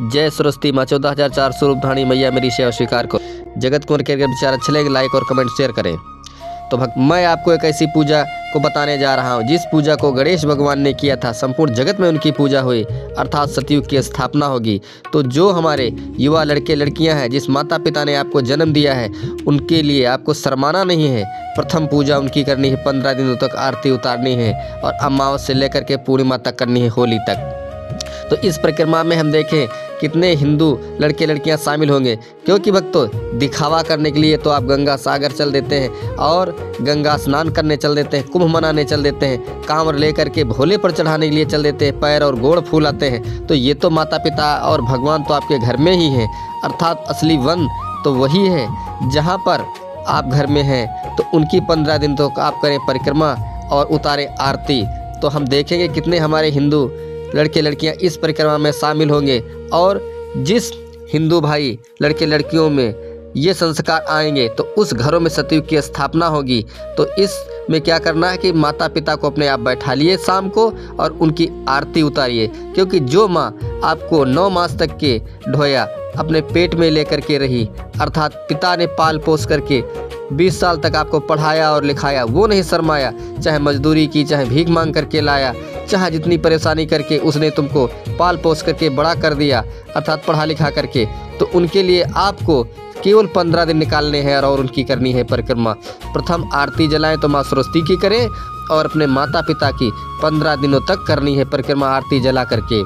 जय सरस्वती माँ 14,400 रूप धाणी मैया मेरी सेवा स्वीकार करो। जगत कुंवर के अगर विचार अच्छे लगे लाइक और कमेंट शेयर करें। तो भक्त मैं आपको एक ऐसी पूजा को बताने जा रहा हूँ जिस पूजा को गणेश भगवान ने किया था। संपूर्ण जगत में उनकी पूजा हुई अर्थात सतयुग की स्थापना होगी। तो जो हमारे युवा लड़के लड़कियां हैं जिस माता पिता ने आपको जन्म दिया है उनके लिए आपको शर्माना नहीं है। प्रथम पूजा उनकी करनी है, 15 दिनों तक आरती उतारनी है और अमावस से लेकर के पूर्णिमा तक करनी है, होली तक। तो इस परिक्रमा में हम देखें कितने हिंदू लड़के लड़कियां शामिल होंगे, क्योंकि भक्तों दिखावा करने के लिए तो आप गंगा सागर चल देते हैं और गंगा स्नान करने चल देते हैं, कुंभ मनाने चल देते हैं, कांवर लेकर के भोले पर चढ़ाने के लिए चल देते हैं, पैर और गोड़ फूलाते हैं। तो ये तो माता पिता और भगवान तो आपके घर में ही हैं, अर्थात असली वन तो वही है जहाँ पर आप घर में हैं। तो उनकी 15 दिन तो आप करें परिक्रमा और उतारें आरती। तो हम देखेंगे कितने हमारे हिंदू लड़के लड़कियां इस परिक्रमा में शामिल होंगे और जिस हिंदू भाई लड़के लड़कियों में ये संस्कार आएंगे तो उस घरों में सतयुग की स्थापना होगी। तो इसमें क्या करना है कि माता पिता को अपने आप बैठा लिए शाम को और उनकी आरती उतारिए, क्योंकि जो माँ आपको 9 मास तक के ढोया अपने पेट में लेकर के रही, अर्थात पिता ने पाल पोस करके 20 साल तक आपको पढ़ाया और लिखाया, वो नहीं शर्माया, चाहे मजदूरी की, चाहे भीख मांग करके लाया, चाहे जितनी परेशानी करके उसने तुमको पाल पोस करके बड़ा कर दिया, अर्थात पढ़ा लिखा करके। तो उनके लिए आपको केवल 15 दिन निकालने हैं और उनकी करनी है परिक्रमा। प्रथम आरती जलाएं तो माँ सरस्वती की करें और अपने माता पिता की 15 दिनों तक करनी है परिक्रमा आरती जला करके।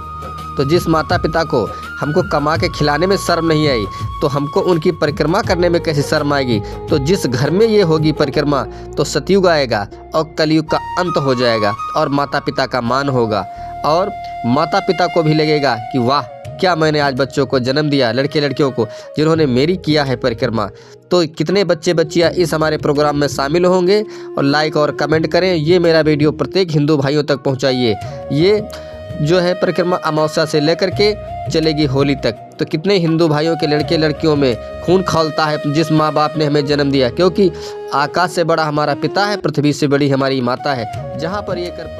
तो जिस माता पिता को हमको कमा के खिलाने में शर्म नहीं आई तो हमको उनकी परिक्रमा करने में कैसे शर्म आएगी। तो जिस घर में ये होगी परिक्रमा तो सतयुग आएगा और कलयुग का अंत हो जाएगा और माता पिता का मान होगा और माता पिता को भी लगेगा कि वाह क्या मैंने आज बच्चों को जन्म दिया, लड़के लड़कियों को जिन्होंने मेरी किया है परिक्रमा। तो कितने बच्चे बच्चियाँ इस हमारे प्रोग्राम में शामिल होंगे और लाइक और कमेंट करें। ये मेरा वीडियो प्रत्येक हिंदू भाइयों तक पहुँचाइए। ये जो है परिक्रमा अमावस्या से लेकर के चलेगी होली तक। तो कितने हिंदू भाइयों के लड़के लड़कियों में खून खौलता है जिस माँ बाप ने हमें जन्म दिया, क्योंकि आकाश से बड़ा हमारा पिता है, पृथ्वी से बड़ी हमारी माता है। जहाँ पर ये कर